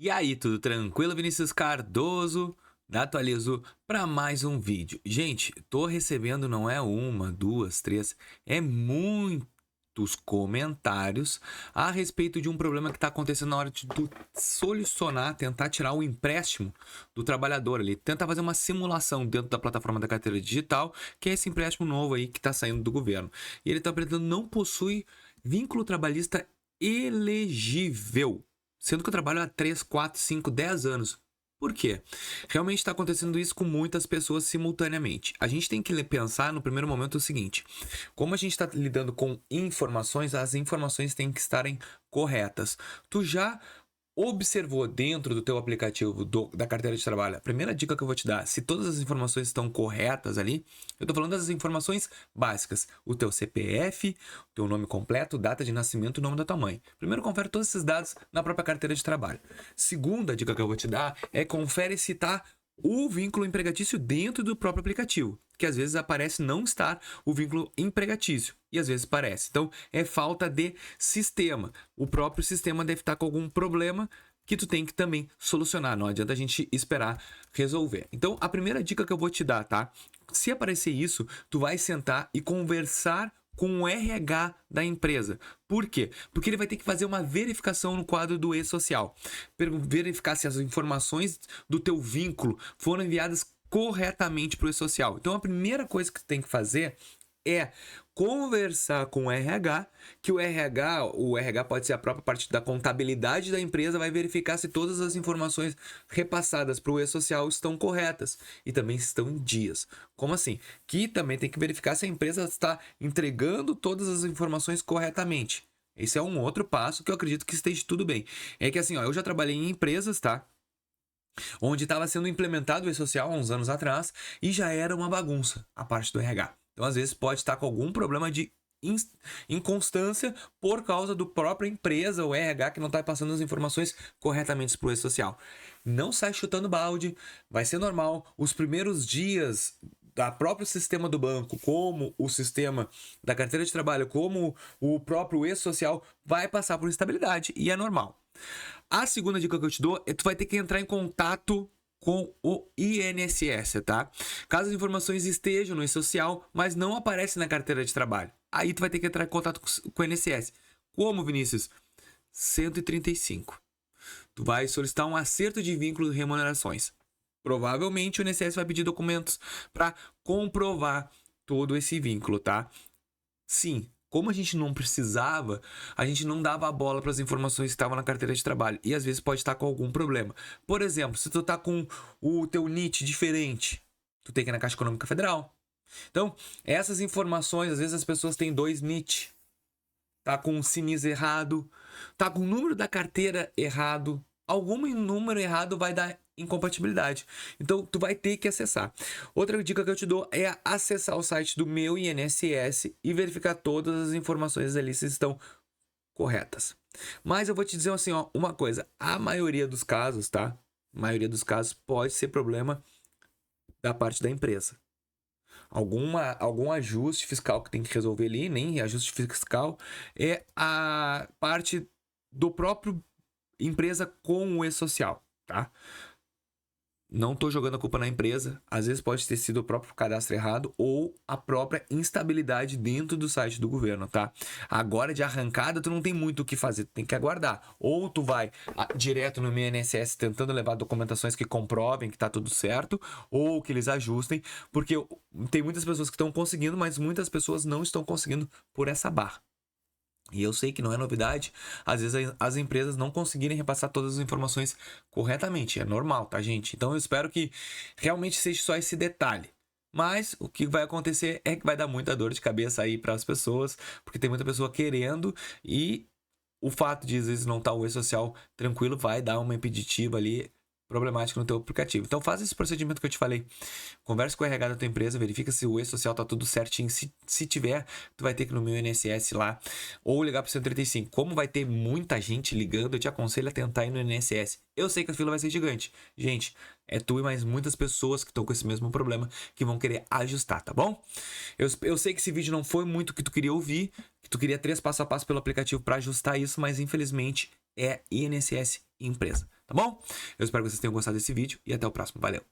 E aí, tudo tranquilo? Vinícius Cardoso, da Atualizo, para mais um vídeo. Gente, tô recebendo não é uma, duas, três, é muitos comentários a respeito de um problema que está acontecendo na hora de tu solucionar, tentar tirar o empréstimo do trabalhador ali, tentar fazer uma simulação dentro da plataforma da carteira digital, que é esse empréstimo novo aí que está saindo do governo. E ele está apresentando não possui vínculo trabalhista elegível. Sendo que eu trabalho há 3, 4, 5, 10 anos. Por quê? Realmente está acontecendo isso com muitas pessoas simultaneamente. A gente tem que pensar no primeiro momento o seguinte: como a gente está lidando com informações, as informações têm que estarem corretas. Tu já observou dentro do teu aplicativo da carteira de trabalho? A primeira dica que eu vou te dar, se todas as informações estão corretas ali, eu tô falando das informações básicas, o teu CPF, o teu nome completo, data de nascimento e o nome da tua mãe. Primeiro, confere todos esses dados na própria carteira de trabalho. Segunda dica que eu vou te dar é confere se tá o vínculo empregatício dentro do próprio aplicativo, que às vezes aparece não estar o vínculo empregatício e às vezes parece. Então é falta de sistema. O próprio sistema deve estar com algum problema que tu tem que também solucionar. Não adianta a gente esperar resolver. Então a primeira dica que eu vou te dar, tá? Se aparecer isso, tu vai sentar e conversar com o RH da empresa. Por quê? Porque ele vai ter que fazer uma verificação no quadro do e-social. Verificar se as informações do teu vínculo foram enviadas corretamente para o e-social. Então a primeira coisa que tu tem que fazer é conversar com o RH, que o RH pode ser a própria parte da contabilidade da empresa, vai verificar se todas as informações repassadas para o e-social estão corretas e também se estão em dias. Como assim? Que também tem que verificar se a empresa está entregando todas as informações corretamente. Esse é um outro passo que eu acredito que esteja tudo bem. É que assim, ó, eu já trabalhei em empresas, tá? Onde estava sendo implementado o e-social há uns anos atrás e já era uma bagunça a parte do RH. Então, às vezes, pode estar com algum problema de inconstância por causa do própria empresa, o RH, que não está passando as informações corretamente para o e-social. Não sai chutando balde, vai ser normal. Os primeiros dias da próprio sistema do banco, como o sistema da carteira de trabalho, como o próprio e-social, vai passar por instabilidade e é normal. A segunda dica que eu te dou é que tu vai ter que entrar em contato com o INSS, tá? Caso as informações estejam no e-social, mas não aparecem na carteira de trabalho, aí tu vai ter que entrar em contato com o INSS. Como, Vinícius? 135. Tu vai solicitar um acerto de vínculo de remunerações. Provavelmente o INSS vai pedir documentos para comprovar todo esse vínculo, tá? Sim. Como a gente não precisava, a gente não dava a bola para as informações que estavam na carteira de trabalho. E às vezes pode estar com algum problema. Por exemplo, se tu tá com o teu NIT diferente, tu tem que ir na Caixa Econômica Federal. Então, essas informações, às vezes as pessoas têm 2 NIT. Tá com o CNIS errado, tá com o número da carteira errado. Algum número errado vai dar incompatibilidade. Então, tu vai ter que acessar. Outra dica que eu te dou é acessar o site do meu INSS e verificar todas as informações ali se estão corretas. Mas eu vou te dizer assim, ó, uma coisa. A maioria dos casos, tá? A maioria dos casos pode ser problema da parte da empresa. Algum ajuste fiscal que tem que resolver ali, nem ajuste fiscal, é a parte do próprio empresa com o e-social, tá? Não tô jogando a culpa na empresa, às vezes pode ter sido o próprio cadastro errado ou a própria instabilidade dentro do site do governo, tá? Agora de arrancada tu não tem muito o que fazer, tu tem que aguardar. Ou tu vai direto no meu INSS tentando levar documentações que comprovem que tá tudo certo, ou que eles ajustem, porque tem muitas pessoas que estão conseguindo, mas muitas pessoas não estão conseguindo por essa barra. E eu sei que não é novidade, às vezes as empresas não conseguirem repassar todas as informações corretamente. É normal, tá, gente? Então eu espero que realmente seja só esse detalhe. Mas o que vai acontecer é que vai dar muita dor de cabeça aí para as pessoas, porque tem muita pessoa querendo e o fato de às vezes não estar o e-social tranquilo vai dar uma impeditiva ali problemática no teu aplicativo. Então faz esse procedimento que eu te falei. Conversa com o RH da tua empresa, verifica se o e-social tá tudo certinho. Se tiver, tu vai ter que ir no meu INSS lá ou ligar pro 135. Como vai ter muita gente ligando, eu te aconselho a tentar ir no INSS. Eu sei que a fila vai ser gigante. Gente, é tu e mais muitas pessoas que estão com esse mesmo problema que vão querer ajustar, tá bom? Eu sei que esse vídeo não foi muito o que tu queria ouvir, que tu queria 3 passo a passo pelo aplicativo para ajustar isso, mas infelizmente é INSS e empresa. tá bom? Eu espero que vocês tenham gostado desse vídeo e até o próximo. Valeu!